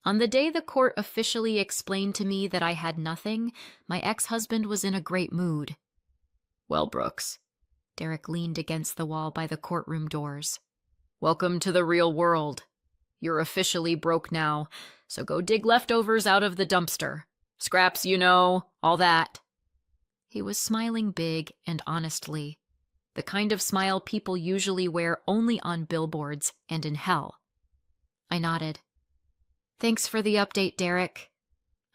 On the day the court officially explained to me that I had nothing, my ex-husband was in a great mood. "Well, Brooks," Derek leaned against the wall by the courtroom doors. "Welcome to the real world. You're officially broke now, so go dig leftovers out of the dumpster. Scraps, all that." He was smiling big and honestly, the kind of smile people usually wear only on billboards and in hell. I nodded. "Thanks for the update, Derek.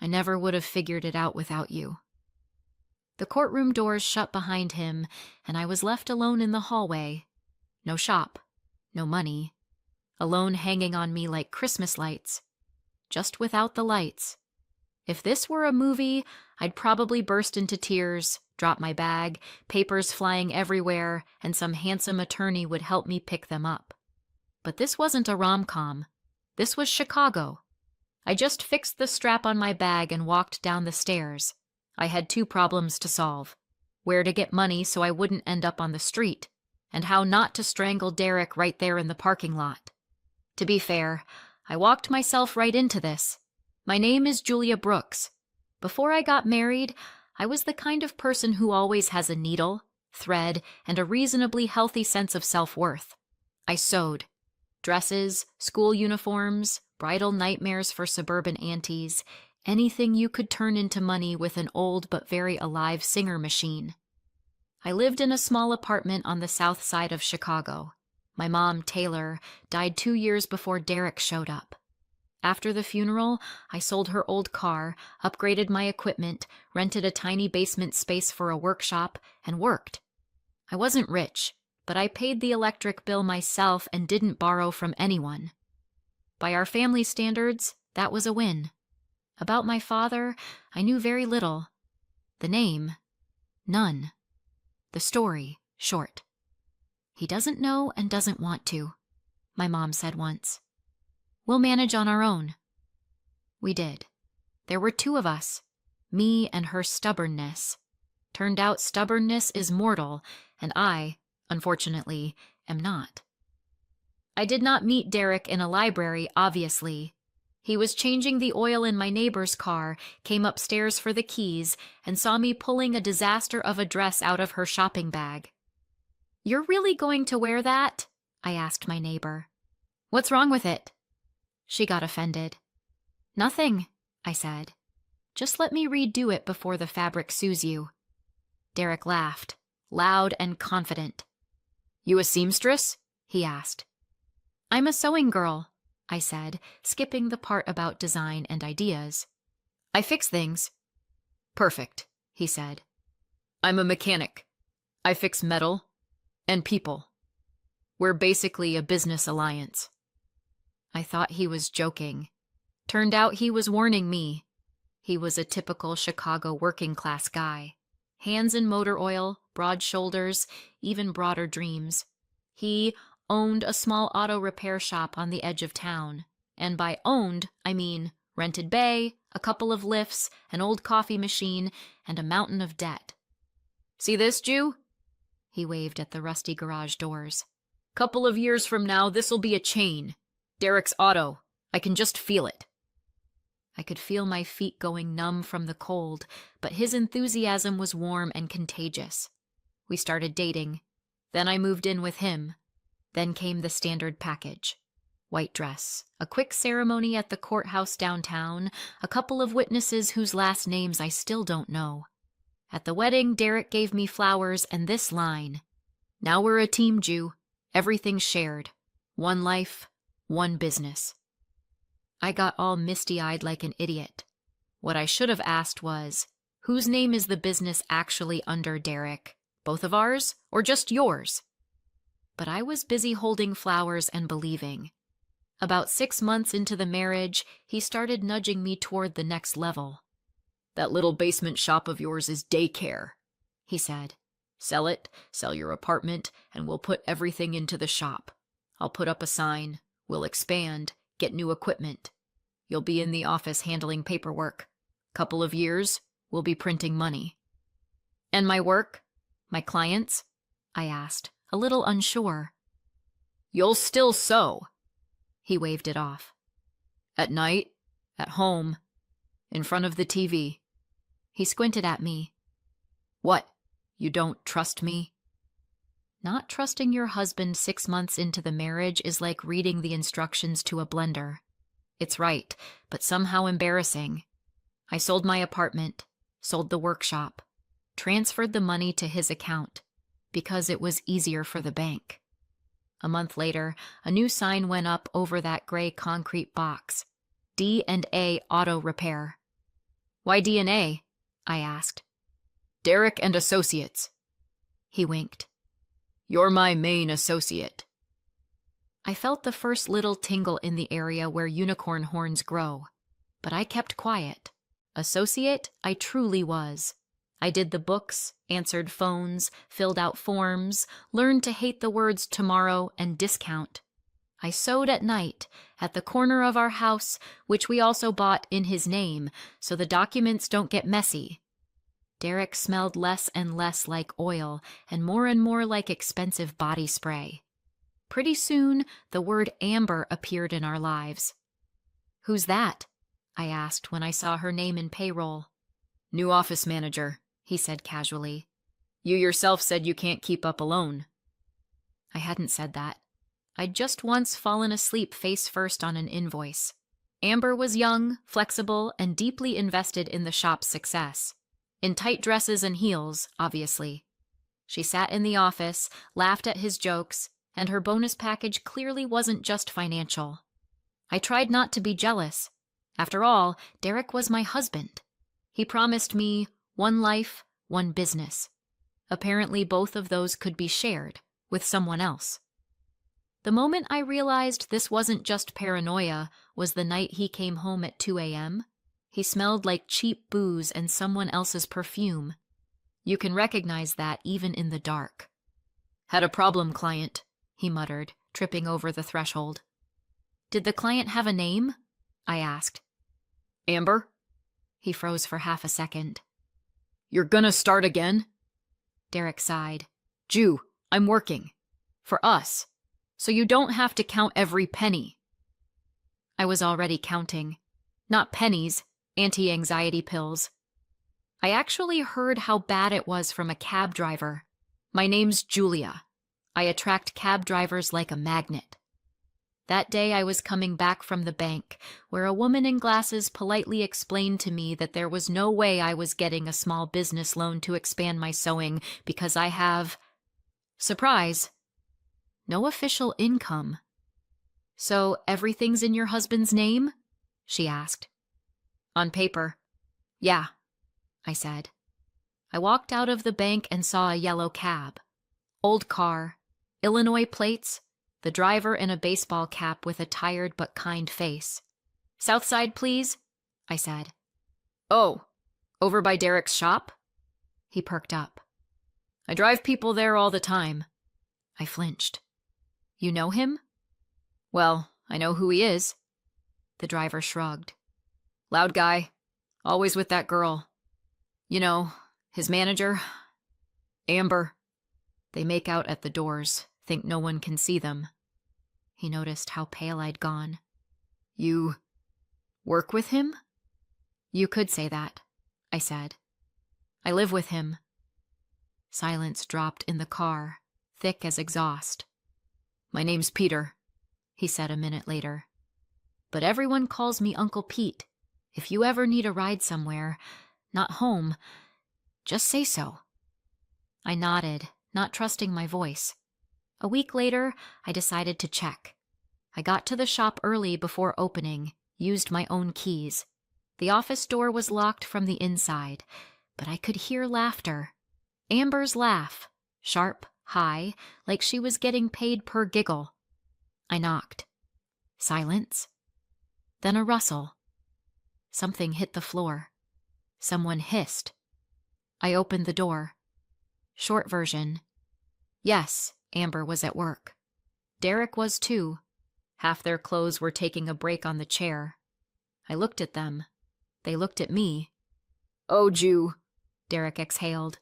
I never would have figured it out without you." The courtroom doors shut behind him, and I was left alone in the hallway. No shop, no money, alone hanging on me like Christmas lights, just without the lights. If this were a movie, I'd probably burst into tears, drop my bag, papers flying everywhere, and some handsome attorney would help me pick them up. But this wasn't a rom-com. This was Chicago. I just fixed the strap on my bag and walked down the stairs. I had two problems to solve: where to get money so I wouldn't end up on the street, and how not to strangle Derek right there in the parking lot. To be fair, I walked myself right into this. My name is Julia Brooks. Before I got married, I was the kind of person who always has a needle, thread, and a reasonably healthy sense of self-worth. I sewed. Dresses, school uniforms, bridal nightmares for suburban aunties, anything you could turn into money with an old but very alive singer machine. I lived in a small apartment on the south side of Chicago. My mom, Taylor, died 2 years before Derek showed up. After the funeral, I sold her old car, upgraded my equipment, rented a tiny basement space for a workshop, and worked. I wasn't rich, but I paid the electric bill myself and didn't borrow from anyone. By our family standards, that was a win. About my father, I knew very little. The name, none. The story, short. "He doesn't know and doesn't want to," my mom said once. "We'll manage on our own." We did. There were two of us, me and her stubbornness. Turned out stubbornness is mortal, and I, unfortunately, am not. I did not meet Derek in a library, obviously. He was changing the oil in my neighbor's car, came upstairs for the keys, and saw me pulling a disaster of a dress out of her shopping bag. "You're really going to wear that?" I asked my neighbor. "What's wrong with it?" She got offended. "Nothing," I said. "Just let me redo it before the fabric sues you." Derek laughed, loud and confident. "You a seamstress?" he asked. "I'm a sewing girl," I said, skipping the part about design and ideas. "I fix things." "Perfect," he said. "I'm a mechanic. I fix metal and people. We're basically a business alliance." I thought he was joking. Turned out he was warning me. He was a typical Chicago working-class guy. Hands in motor oil, broad shoulders, even broader dreams. He owned a small auto repair shop on the edge of town. And by owned, I mean rented bay, a couple of lifts, an old coffee machine, and a mountain of debt. "See this, Jew?" He waved at the rusty garage doors. "Couple of years from now, this'll be a chain. Derek's Auto. I can just feel it." I could feel my feet going numb from the cold, but his enthusiasm was warm and contagious. We started dating. Then I moved in with him. Then came the standard package. White dress, a quick ceremony at the courthouse downtown, a couple of witnesses whose last names I still don't know. At the wedding, Derek gave me flowers and this line: "Now we're a team, Jew. Everything's shared. One life, one business." I got all misty-eyed like an idiot. What I should have asked was, whose name is the business actually under, Derek? Both of ours, or just yours? But I was busy holding flowers and believing. About 6 months into the marriage, he started nudging me toward the next level. "That little basement shop of yours is daycare," he said. "Sell it, sell your apartment, and we'll put everything into the shop. I'll put up a sign. We'll expand, get new equipment. You'll be in the office handling paperwork. Couple of years, we'll be printing money." "And my work? My clients?" I asked, a little unsure. "You'll still sew." He waved it off. "At night, At home, in front of the TV. He squinted at me. What? You don't trust me? Not trusting your husband 6 months into the marriage is like reading the instructions to a blender. It's right, but somehow embarrassing. I sold my apartment, sold the workshop, transferred the money to his account, because it was easier for the bank. A month later, a new sign went up over that gray concrete box. D&A Auto Repair. Why D&A? I asked. Derek and Associates. He winked. You're my main associate. I felt the first little tingle in the area where unicorn horns grow, but I kept quiet. Associate, I truly was. I did the books, answered phones, filled out forms, learned to hate the words tomorrow and discount. I sewed at night, at the corner of our house, which we also bought in his name, so the documents don't get messy. Derek smelled less and less like oil, and more like expensive body spray. Pretty soon, the word Amber appeared in our lives. Who's that? I asked when I saw her name in payroll. New office manager, he said casually. You yourself said you can't keep up alone. I hadn't said that. I'd just once fallen asleep face first on an invoice. Amber was young, flexible, and deeply invested in the shop's success. In tight dresses and heels, obviously. She sat in the office, laughed at his jokes, and her bonus package clearly wasn't just financial. I tried not to be jealous. After all, Derek was my husband. He promised me one life, one business. Apparently both of those could be shared with someone else. The moment I realized this wasn't just paranoia was the night he came home at 2 a.m. He smelled like cheap booze and someone else's perfume. You can recognize that even in the dark. Had a problem, client, he muttered, tripping over the threshold. Did the client have a name? I asked. Amber? He froze for half a second. You're gonna start again? Derek sighed. Jew, I'm working. For us. So you don't have to count every penny. I was already counting. Not pennies, anti-anxiety pills. I actually heard how bad it was from a cab driver. My name's Julia. I attract cab drivers like a magnet. That day I was coming back from the bank, where a woman in glasses politely explained to me that there was no way I was getting a small business loan to expand my sewing because I have... Surprise! No official income. So everything's in your husband's name? She asked. On paper. Yeah, I said. I walked out of the bank and saw a yellow cab. Old car, Illinois plates, the driver in a baseball cap with a tired but kind face. South side, please, I said. Oh, over by Derek's shop? He perked up. I drive people there all the time. I flinched. You know him? Well, I know who he is. The driver shrugged. Loud guy, always with that girl. You know, his manager, Amber. They make out at the doors, think no one can see them. He noticed how pale I'd gone. You work with him? You could say that, I said. I live with him. Silence dropped in the car, thick as exhaust. My name's Peter, he said a minute later. But everyone calls me Uncle Pete. If you ever need a ride somewhere, not home, just say so. I nodded, not trusting my voice. A week later, I decided to check. I got to the shop early before opening, used my own keys. The office door was locked from the inside, but I could hear laughter. Amber's laugh, sharp, high, like she was getting paid per giggle. I knocked. Silence. Then a rustle. Something hit the floor. Someone hissed. I opened the door. Short version. Yes, Amber was at work. Derek was too. Half their clothes were taking a break on the chair. I looked at them. They looked at me. Oh, Jew, Derek exhaled.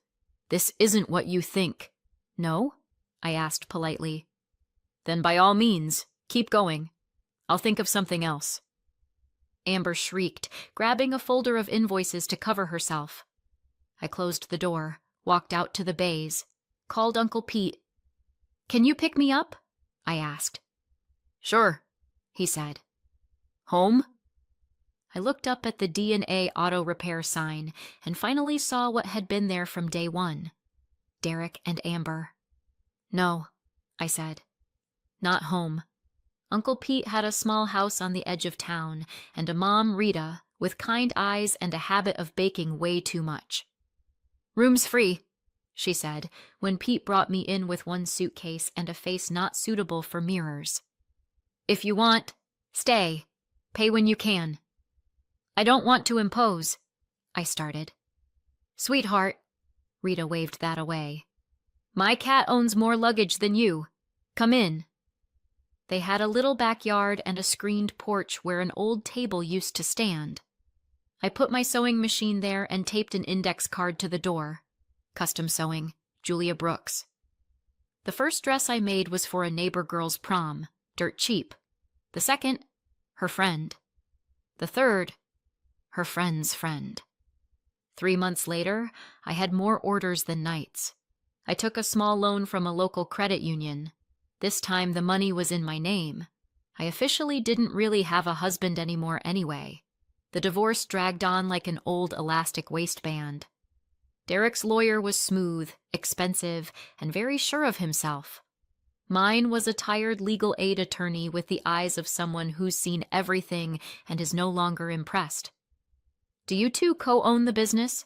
This isn't what you think. No? I asked politely. Then by all means, keep going. I'll think of something else. Amber shrieked, grabbing a folder of invoices to cover herself. I closed the door, walked out to the bays, called Uncle Pete. "Can you pick me up?" I asked. "Sure," he said. "Home?" I looked up at the D&A auto repair sign and finally saw what had been there from day one. Derek and Amber. "No," I said. "Not home." Uncle Pete had a small house on the edge of town, and a mom, Rita, with kind eyes and a habit of baking way too much. "Room's free," she said, when Pete brought me in with one suitcase and a face not suitable for mirrors. "If you want, stay. Pay when you can." "I don't want to impose," I started. "Sweetheart," Rita waved that away. "My cat owns more luggage than you. Come in." They had a little backyard and a screened porch where an old table used to stand. I put my sewing machine there and taped an index card to the door. Custom sewing, Julia Brooks. The first dress I made was for a neighbor girl's prom, dirt cheap. The second, her friend. The third, her friend's friend. 3 months later, I had more orders than nights. I took a small loan from a local credit union. This time the money was in my name. I officially didn't really have a husband anymore anyway. The divorce dragged on like an old elastic waistband. Derek's lawyer was smooth, expensive, and very sure of himself. Mine was a tired legal aid attorney with the eyes of someone who's seen everything and is no longer impressed. "Do you two co-own the business?"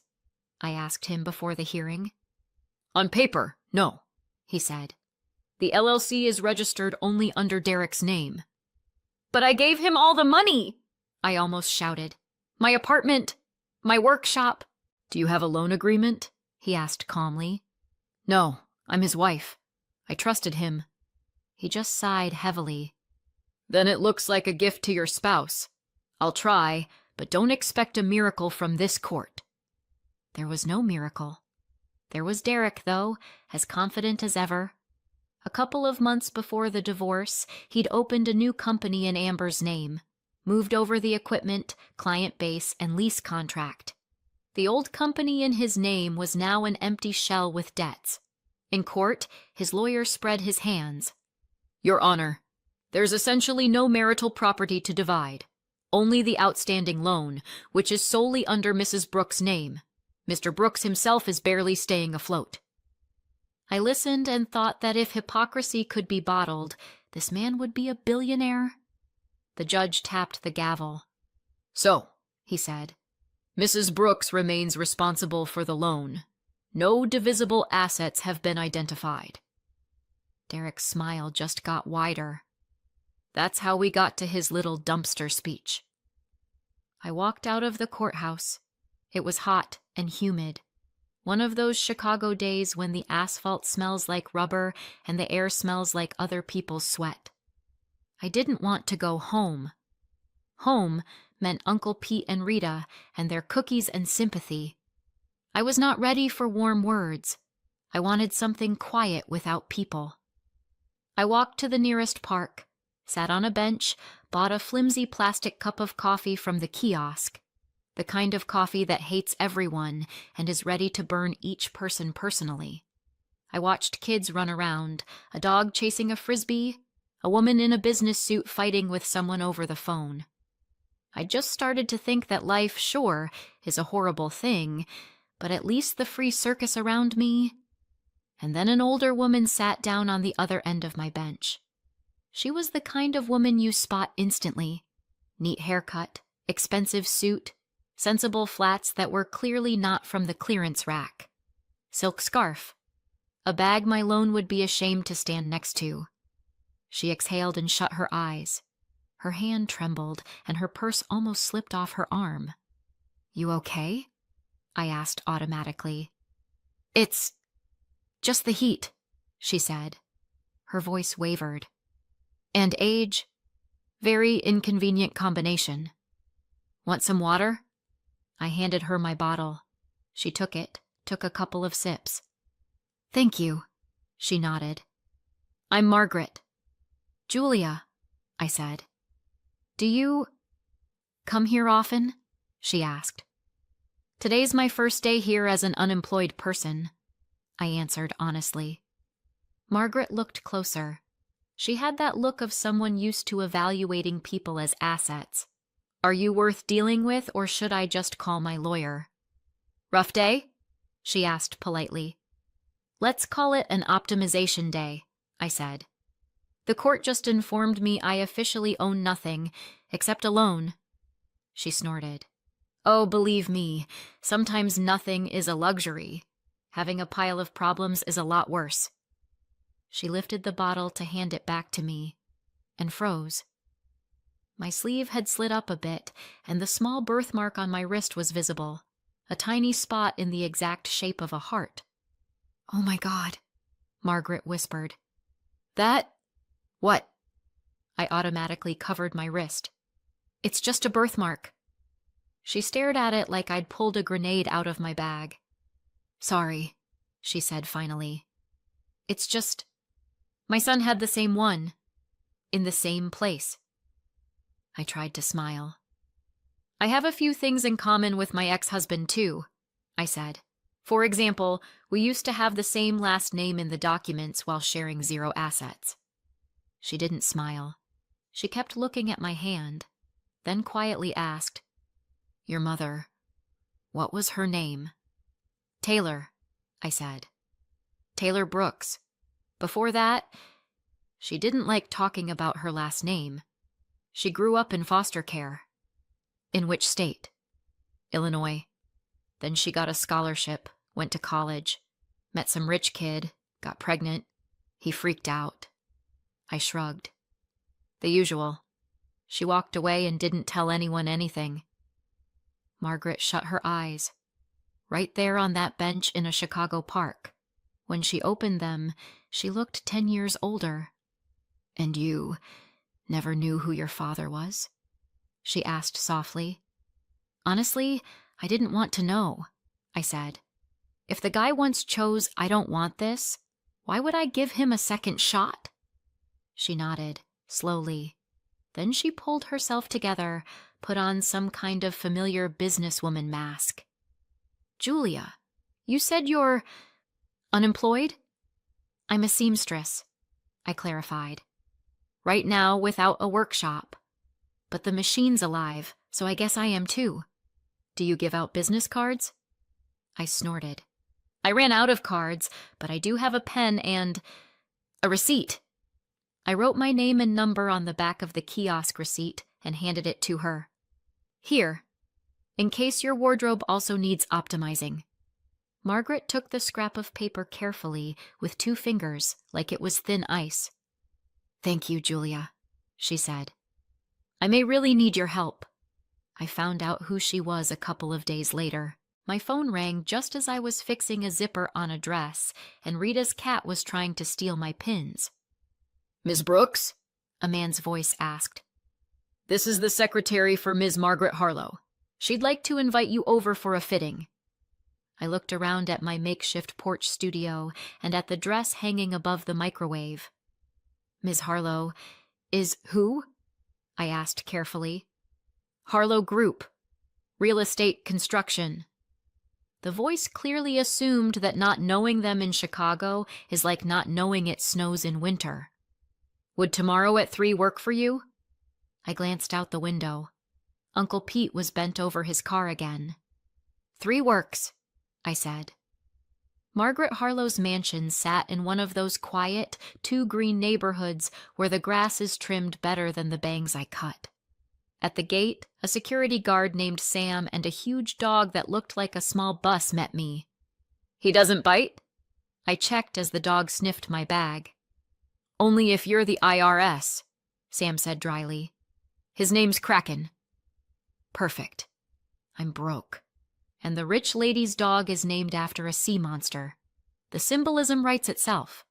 I asked him before the hearing. "On paper, no," he said. "The LLC is registered only under Derek's name." "But I gave him all the money!" I almost shouted. "My apartment, my workshop." "Do you have a loan agreement?" he asked calmly. "No, I'm his wife. I trusted him." He just sighed heavily. "Then it looks like a gift to your spouse. I'll try, but don't expect a miracle from this court." There was no miracle. There was Derek, though, as confident as ever. A couple of months before the divorce, he'd opened a new company in Amber's name, moved over the equipment, client base, and lease contract. The old company in his name was now an empty shell with debts. In court, his lawyer spread his hands. "Your Honor, there's essentially no marital property to divide. Only the outstanding loan, which is solely under Mrs. Brooks' name. Mr. Brooks himself is barely staying afloat." I listened and thought that if hypocrisy could be bottled, this man would be a billionaire. The judge tapped the gavel. "So," he said, "Mrs. Brooks remains responsible for the loan. No divisible assets have been identified." Derek's smile just got wider. That's how we got to his little dumpster speech. I walked out of the courthouse. It was hot and humid. One of those Chicago days when the asphalt smells like rubber and the air smells like other people's sweat. I didn't want to go home. Home meant Uncle Pete and Rita and their cookies and sympathy. I was not ready for warm words. I wanted something quiet without people. I walked to the nearest park, sat on a bench, bought a flimsy plastic cup of coffee from the kiosk. The kind of coffee that hates everyone and is ready to burn each person personally. I watched kids run around, a dog chasing a frisbee, a woman in a business suit fighting with someone over the phone. I just started to think that life, sure, is a horrible thing, but at least the free circus around me. And then an older woman sat down on the other end of my bench. She was the kind of woman you spot instantly. Neat haircut, expensive suit, sensible flats that were clearly not from the clearance rack. Silk scarf. A bag my loan would be ashamed to stand next to. She exhaled and shut her eyes. Her hand trembled, and her purse almost slipped off her arm. "You okay?" I asked automatically. "It's just the heat," she said. Her voice wavered. "And age, very inconvenient combination. Want some water?" I handed her my bottle. She took it, took a couple of sips. "Thank you," she nodded. "I'm Margaret." "Julia," I said. "Do you Come here often? She asked. Today's my first day here as an unemployed person, I answered honestly. Margaret looked closer. She had that look of someone used to evaluating people as assets. Are you worth dealing with, or should I just call my lawyer? Rough day? She asked politely. Let's call it an optimization day, I said. The court just informed me I officially own nothing, except a loan. She snorted. Oh, believe me, sometimes nothing is a luxury. Having a pile of problems is a lot worse. She lifted the bottle to hand it back to me, and froze. My sleeve had slid up a bit, and the small birthmark on my wrist was visible, a tiny spot in the exact shape of a heart. Oh my God, Margaret whispered. That? What? I automatically covered my wrist. It's just a birthmark. She stared at it like I'd pulled a grenade out of my bag. Sorry, she said finally. It's just, my son had the same one, in the same place. I tried to smile. I have a few things in common with my ex-husband too, I said. For example, we used to have the same last name in the documents while sharing 0 assets. She didn't smile. She kept looking at my hand, then quietly asked, Your mother, what was her name? Taylor, I said. Taylor Brooks. Before that, she didn't like talking about her last name. She grew up in foster care. In which state? Illinois. Then she got a scholarship, went to college, met some rich kid, got pregnant. He freaked out. I shrugged. The usual. She walked away and didn't tell anyone anything. Margaret shut her eyes. Right there on that bench in a Chicago park. When she opened them, she looked 10 years older. And you never knew who your father was? She asked softly. Honestly, I didn't want to know, I said. If the guy once chose, I don't want this, why would I give him a second shot? She nodded, slowly. Then she pulled herself together, put on some kind of familiar businesswoman mask. Julia, you said you're unemployed? I'm a seamstress, I clarified. Right now, without a workshop. But the machine's alive, so I guess I am too. Do you give out business cards? I snorted. I ran out of cards, but I do have a pen and a receipt. I wrote my name and number on the back of the kiosk receipt and handed it to her. Here, in case your wardrobe also needs optimizing. Margaret took the scrap of paper carefully with 2 fingers, like it was thin ice. Thank you, Julia, she said. I may really need your help. I found out who she was a couple of days later. My phone rang just as I was fixing a zipper on a dress, and Rita's cat was trying to steal my pins. Ms. Brooks? A man's voice asked. This is the secretary for Ms. Margaret Harlow. She'd like to invite you over for a fitting. I looked around at my makeshift porch studio and at the dress hanging above the microwave. Ms. Harlow is who? I asked carefully. Harlow Group. Real estate construction. The voice clearly assumed that not knowing them in Chicago is like not knowing it snows in winter. Would tomorrow at 3 work for you? I glanced out the window. Uncle Pete was bent over his car again. 3 works, I said. Margaret Harlow's mansion sat in one of those quiet, 2-green neighborhoods where the grass is trimmed better than the bangs I cut. At the gate, a security guard named Sam and a huge dog that looked like a small bus met me. He doesn't bite? I checked as the dog sniffed my bag. Only if you're the IRS, Sam said dryly. His name's Kraken. Perfect. I'm broke. And the rich lady's dog is named after a sea monster. The symbolism writes itself.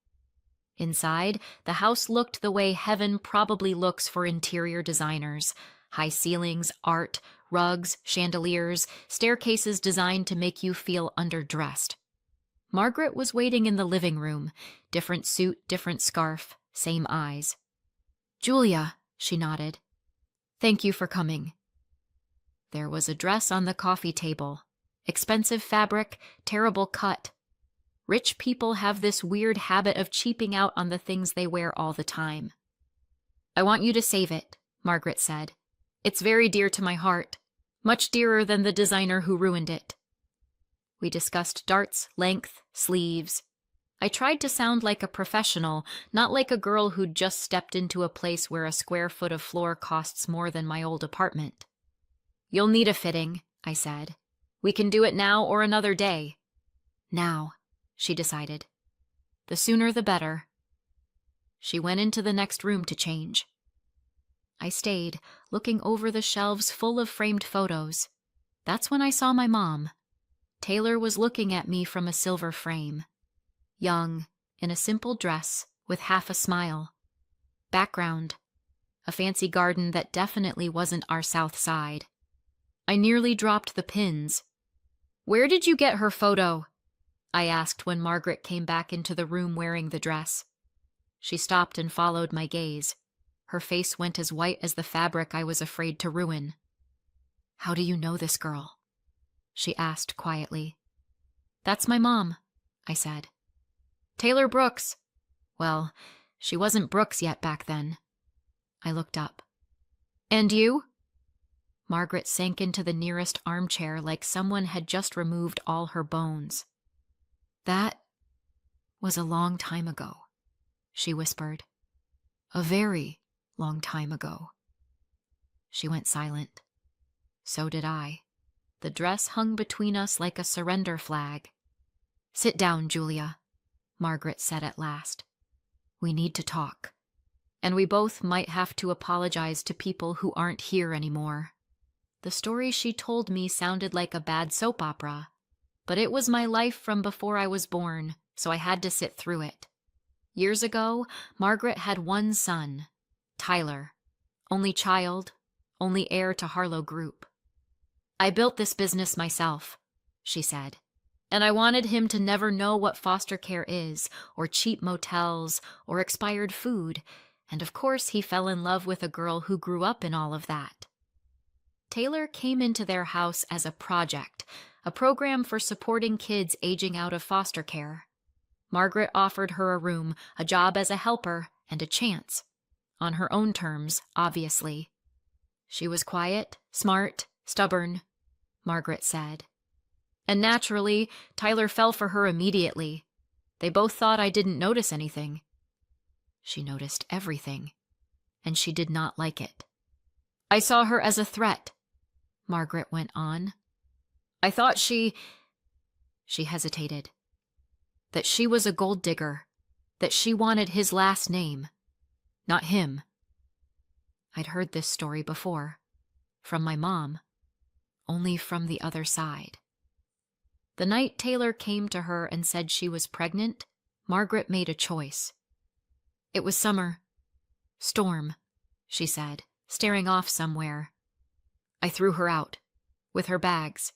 Inside, the house looked the way heaven probably looks for interior designers. High ceilings, art, rugs, chandeliers, staircases designed to make you feel underdressed. Margaret was waiting in the living room. Different suit, different scarf, same eyes. Julia, she nodded. Thank you for coming. There was a dress on the coffee table. Expensive fabric, terrible cut. Rich people have this weird habit of cheaping out on the things they wear all the time. I want you to save it, Margaret said. It's very dear to my heart, much dearer than the designer who ruined it. We discussed darts, length, sleeves. I tried to sound like a professional, not like a girl who'd just stepped into a place where a square foot of floor costs more than my old apartment. You'll need a fitting, I said. We can do it now or another day. Now, she decided. The sooner the better. She went into the next room to change. I stayed, looking over the shelves full of framed photos. That's when I saw my mom. Taylor was looking at me from a silver frame. Young, in a simple dress, with half a smile. Background: a fancy garden that definitely wasn't our South Side. I nearly dropped the pins. Where did you get her photo? I asked when Margaret came back into the room wearing the dress. She stopped and followed my gaze. Her face went as white as the fabric I was afraid to ruin. How do you know this girl? She asked quietly. That's my mom, I said. Taylor Brooks. Well, she wasn't Brooks yet back then. I looked up. And you? Margaret sank into the nearest armchair like someone had just removed all her bones. That was a long time ago, she whispered. A very long time ago. She went silent. So did I. The dress hung between us like a surrender flag. Sit down, Julia, Margaret said at last. We need to talk. And we both might have to apologize to people who aren't here anymore. The story she told me sounded like a bad soap opera, but it was my life from before I was born, so I had to sit through it. Years ago, Margaret had one son, Tyler, only child, only heir to Harlow Group. I built this business myself, she said, and I wanted him to never know what foster care is, or cheap motels, or expired food, and of course he fell in love with a girl who grew up in all of that. Taylor came into their house as a project, a program for supporting kids aging out of foster care. Margaret offered her a room, a job as a helper, and a chance. On her own terms, obviously. She was quiet, smart, stubborn, Margaret said. And naturally, Tyler fell for her immediately. They both thought I didn't notice anything. She noticed everything, and she did not like it. I saw her as a threat, Margaret went on. I thought she hesitated. That she was a gold digger, that she wanted his last name, not him. I'd heard this story before, from my mom, only from the other side. The night Taylor came to her and said she was pregnant, Margaret made a choice. It was summer. Storm, she said, staring off somewhere. I threw her out, with her bags,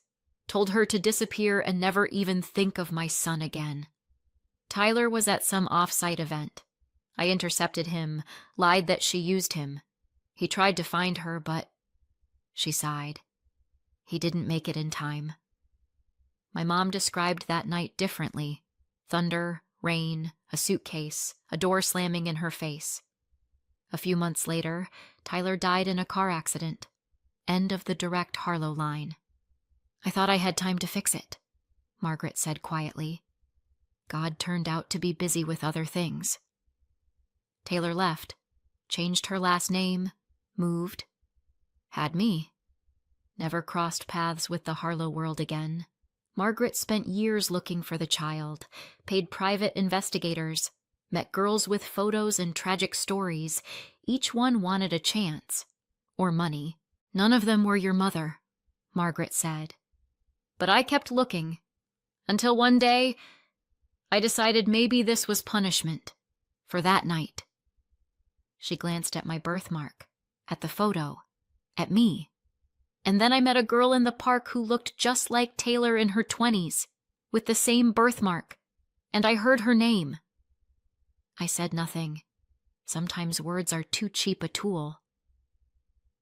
told her to disappear and never even think of my son again. Tyler was at some off-site event. I intercepted him, lied that she used him. He tried to find her, but... She sighed. He didn't make it in time. My mom described that night differently. Thunder, rain, a suitcase, a door slamming in her face. A few months later, Tyler died in a car accident. End of the direct Harlow line. I thought I had time to fix it, Margaret said quietly. God turned out to be busy with other things. Taylor left, changed her last name, moved, had me. Never crossed paths with the Harlow world again. Margaret spent years looking for the child, paid private investigators, met girls with photos and tragic stories. Each one wanted a chance. Or money. None of them were your mother, Margaret said. But I kept looking. Until one day, I decided maybe this was punishment. For that night. She glanced at my birthmark, at the photo, at me. And then I met a girl in the park who looked just like Taylor in her 20s, with the same birthmark, and I heard her name. I said nothing. Sometimes words are too cheap a tool.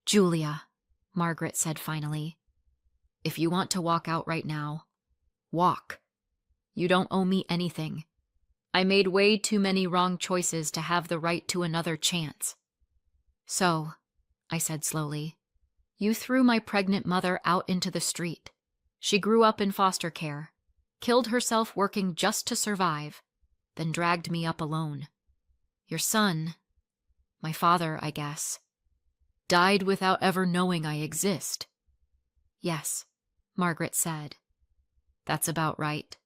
Julia, Margaret said finally. If you want to walk out right now, walk. You don't owe me anything. I made way too many wrong choices to have the right to another chance. So, I said slowly, you threw my pregnant mother out into the street. She grew up in foster care, killed herself working just to survive, then dragged me up alone. Your son, my father, I guess, died without ever knowing I exist. Yes, Margaret said. That's about right.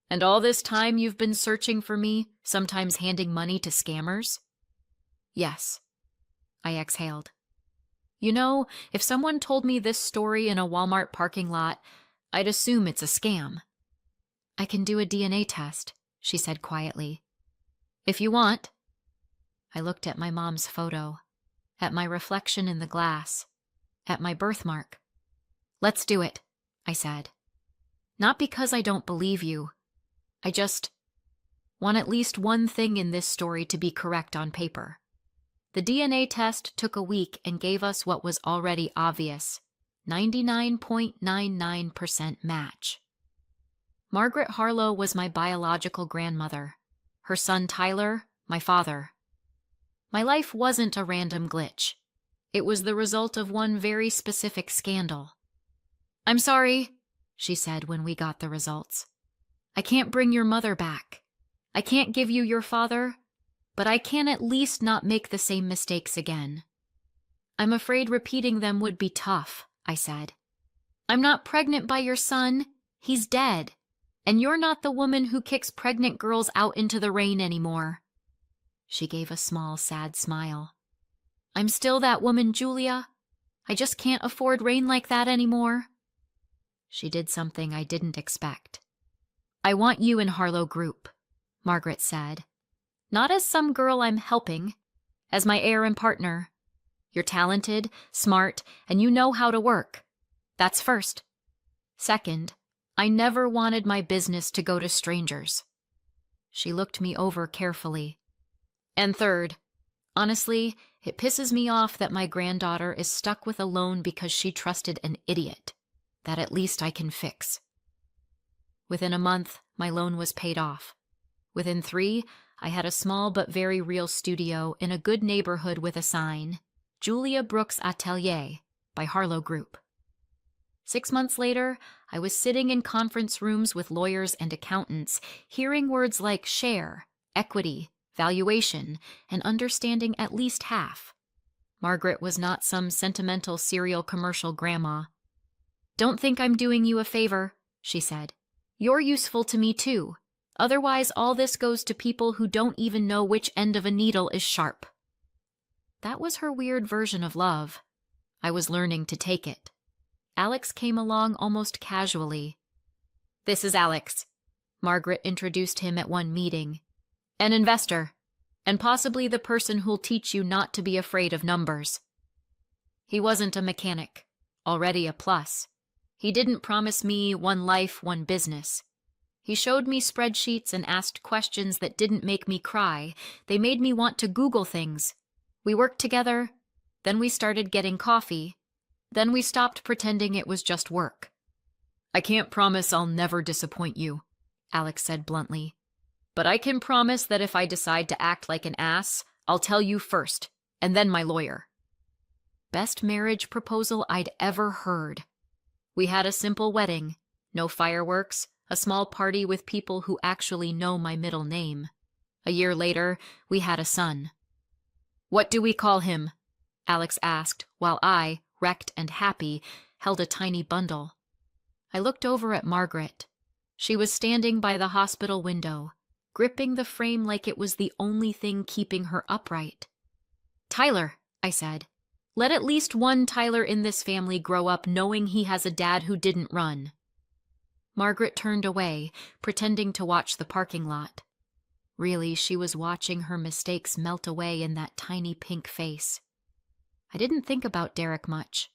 And all this time you've been searching for me, sometimes handing money to scammers? Yes, I exhaled. You know, if someone told me this story in a Walmart parking lot, I'd assume it's a scam. I can do a DNA test, she said quietly. If you want. I looked at my mom's photo, at my reflection in the glass, at my birthmark. Let's do it, I said. Not because I don't believe you. I just want at least one thing in this story to be correct on paper. The DNA test took a week and gave us what was already obvious, 99.99% match. Margaret Harlow was my biological grandmother. Her son Tyler, my father. My life wasn't a random glitch. It was the result of one very specific scandal. I'm sorry, she said when we got the results. I can't bring your mother back. I can't give you your father, but I can at least not make the same mistakes again. I'm afraid repeating them would be tough, I said. I'm not pregnant by your son. He's dead. And you're not the woman who kicks pregnant girls out into the rain anymore. She gave a small, sad smile. I'm still that woman, Julia. I just can't afford rain like that anymore. She did something I didn't expect. I want you in Harlow Group, Margaret said. Not as some girl I'm helping, as my heir and partner. You're talented, smart, and you know how to work. That's first. Second, I never wanted my business to go to strangers. She looked me over carefully. And third, honestly, it pisses me off that my granddaughter is stuck with a loan because she trusted an idiot. That at least I can fix. Within a month, my loan was paid off. Within 3, I had a small but very real studio in a good neighborhood with a sign, Julia Brooks Atelier, by Harlow Group. 6 months later, I was sitting in conference rooms with lawyers and accountants, hearing words like share, equity, valuation, and understanding at least half. Margaret was not some sentimental cereal commercial grandma. Don't think I'm doing you a favor, she said. You're useful to me too. Otherwise, all this goes to people who don't even know which end of a needle is sharp. That was her weird version of love. I was learning to take it. Alex came along almost casually. This is Alex. Margaret introduced him at one meeting. An investor, and possibly the person who'll teach you not to be afraid of numbers. He wasn't a mechanic, already a plus. He didn't promise me one life, one business. He showed me spreadsheets and asked questions that didn't make me cry. They made me want to Google things. We worked together, then we started getting coffee, then we stopped pretending it was just work. I can't promise I'll never disappoint you, Alex said bluntly. But I can promise that if I decide to act like an ass, I'll tell you first, and then my lawyer. Best marriage proposal I'd ever heard. We had a simple wedding, no fireworks, a small party with people who actually know my middle name. A year later, we had a son. What do we call him? Alex asked, while I, wrecked and happy, held a tiny bundle. I looked over at Margaret. She was standing by the hospital window, gripping the frame like it was the only thing keeping her upright. Tyler, I said. Let at least one Tyler in this family grow up knowing he has a dad who didn't run. Margaret turned away, pretending to watch the parking lot. Really, she was watching her mistakes melt away in that tiny pink face. I didn't think about Derek much.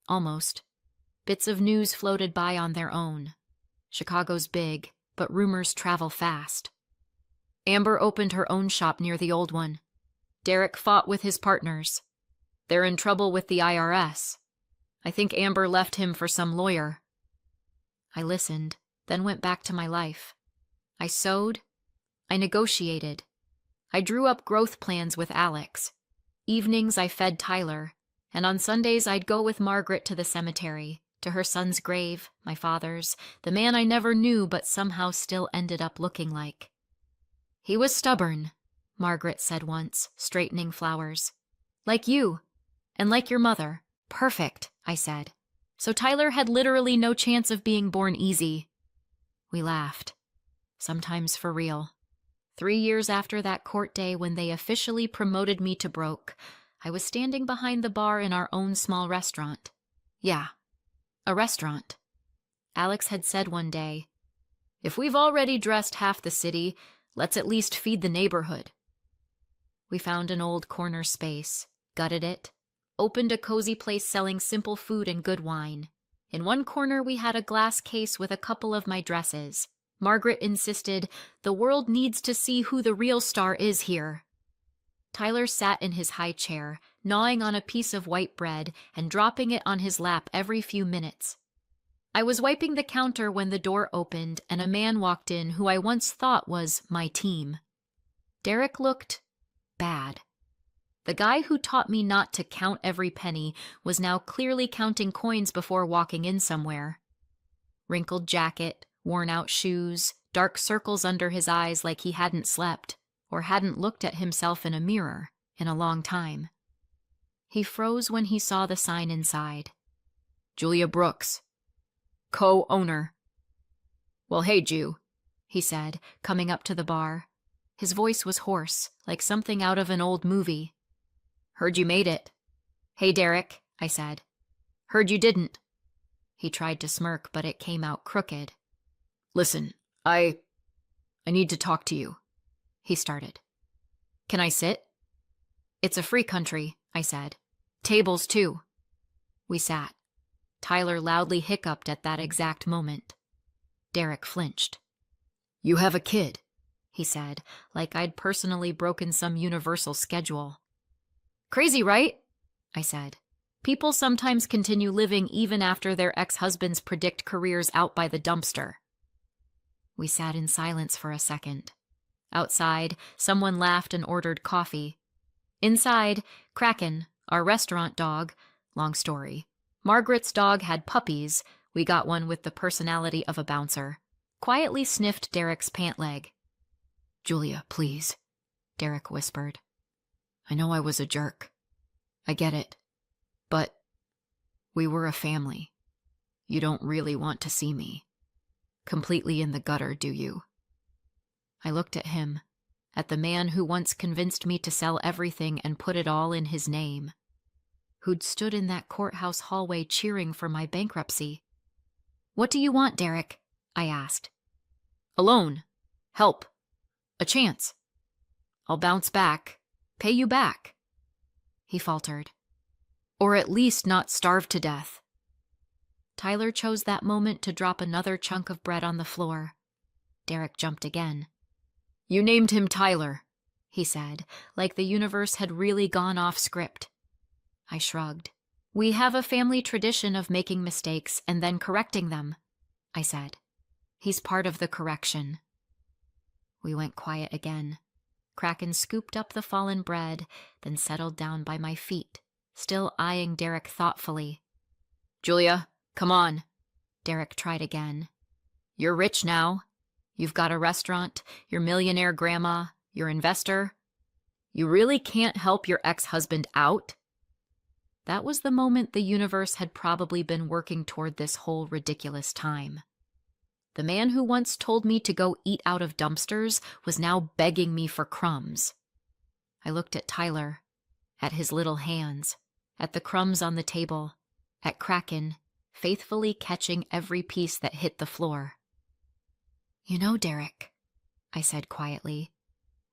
Almost. Bits of news floated by on their own. Chicago's big, but rumors travel fast. Amber opened her own shop near the old one. Derek fought with his partners. They're in trouble with the IRS. I think Amber left him for some lawyer. I listened, then went back to my life. I sewed. I negotiated. I drew up growth plans with Alex. Evenings I fed Tyler, and on Sundays I'd go with Margaret to the cemetery, to her son's grave, my father's, the man I never knew but somehow still ended up looking like. He was stubborn, Margaret said once, straightening flowers. Like you, and like your mother. Perfect, I said. So Tyler had literally no chance of being born easy. We laughed, sometimes for real. 3 years after that court day when they officially promoted me to broke, I was standing behind the bar in our own small restaurant. Yeah, a restaurant. Alex had said one day, "If we've already dressed half the city, let's at least feed the neighborhood." We found an old corner space, gutted it, opened a cozy place selling simple food and good wine. In one corner we had a glass case with a couple of my dresses. Margaret insisted, "The world needs to see who the real star is here." Tyler sat in his high chair, gnawing on a piece of white bread and dropping it on his lap every few minutes. I was wiping the counter when the door opened and a man walked in who I once thought was my team. Derek looked bad. The guy who taught me not to count every penny was now clearly counting coins before walking in somewhere. Wrinkled jacket, worn-out shoes, dark circles under his eyes like he hadn't slept or hadn't looked at himself in a mirror in a long time. He froze when he saw the sign inside. Julia Brooks, co-owner. "Well, hey, Jew," he said, coming up to the bar. His voice was hoarse, like something out of an old movie. "Heard you made it." "Hey, Derek," I said. "Heard you didn't." He tried to smirk, but it came out crooked. "Listen, I need to talk to you," he started. "Can I sit?" "It's a free country," I said. "Tables, too." We sat. Tyler loudly hiccuped at that exact moment. Derek flinched. "You have a kid," he said, like I'd personally broken some universal schedule. "Crazy, right?" I said. "People sometimes continue living even after their ex-husbands predict careers out by the dumpster." We sat in silence for a second. Outside, someone laughed and ordered coffee. Inside, Kraken, our restaurant dog, long story. Margaret's dog had puppies, we got one with the personality of a bouncer, quietly sniffed Derek's pant leg. "Julia, please," Derek whispered. "I know I was a jerk. I get it. But we were a family. You don't really want to see me completely in the gutter, do you?" I looked at him, at the man who once convinced me to sell everything and put it all in his name, who'd stood in that courthouse hallway cheering for my bankruptcy. "What do you want, Derek?" I asked. "A loan. Help. A chance. I'll bounce back. Pay you back." He faltered. "Or at least not starve to death." Tyler chose that moment to drop another chunk of bread on the floor. Derek jumped again. "You named him Tyler," he said, like the universe had really gone off script. I shrugged. "We have a family tradition of making mistakes and then correcting them," I said. "He's part of the correction." We went quiet again. Kraken scooped up the fallen bread, then settled down by my feet, still eyeing Derek thoughtfully. "Julia, come on," Derek tried again. "You're rich now. You've got a restaurant, your millionaire grandma, your investor. You really can't help your ex-husband out?" That was the moment the universe had probably been working toward this whole ridiculous time. The man who once told me to go eat out of dumpsters was now begging me for crumbs. I looked at Tyler, at his little hands, at the crumbs on the table, at Kraken, faithfully catching every piece that hit the floor. "You know, Derek," I said quietly,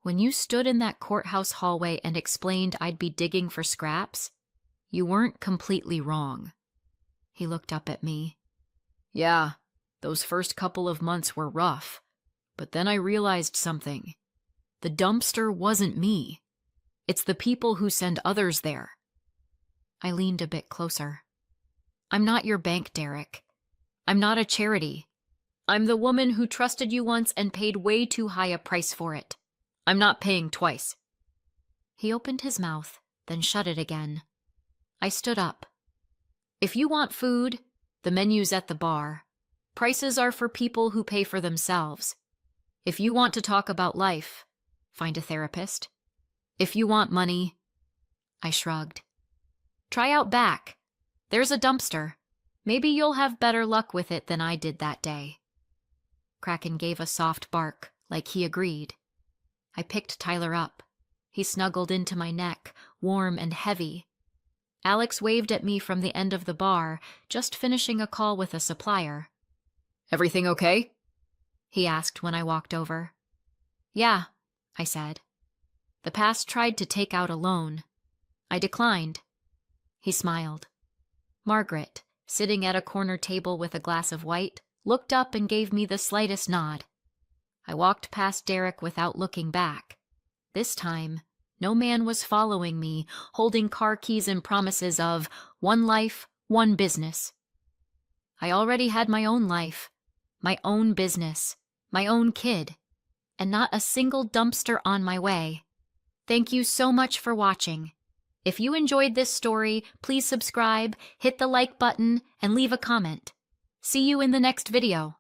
"when you stood in that courthouse hallway and explained I'd be digging for scraps, you weren't completely wrong." He looked up at me. "Yeah, those first couple of months were rough, but then I realized something. The dumpster wasn't me. It's the people who send others there." I leaned a bit closer. "I'm not your bank, Derek. I'm not a charity. I'm the woman who trusted you once and paid way too high a price for it. I'm not paying twice." He opened his mouth, then shut it again. I stood up. "If you want food, the menu's at the bar. Prices are for people who pay for themselves. If you want to talk about life, find a therapist. If you want money—" I shrugged. "Try out back. There's a dumpster. Maybe you'll have better luck with it than I did that day." Kraken gave a soft bark, like he agreed. I picked Tyler up. He snuggled into my neck, warm and heavy. Alex waved at me from the end of the bar, just finishing a call with a supplier. "Everything okay?" he asked when I walked over. "Yeah," I said. "The past tried to take out a loan. I declined." He smiled. Margaret, sitting at a corner table with a glass of white, looked up and gave me the slightest nod. I walked past Derek without looking back. This time, no man was following me, holding car keys and promises of one life, one business. I already had my own life, my own business, my own kid, and not a single dumpster on my way. Thank you so much for watching. If you enjoyed this story, please subscribe, hit the like button, and leave a comment. See you in the next video.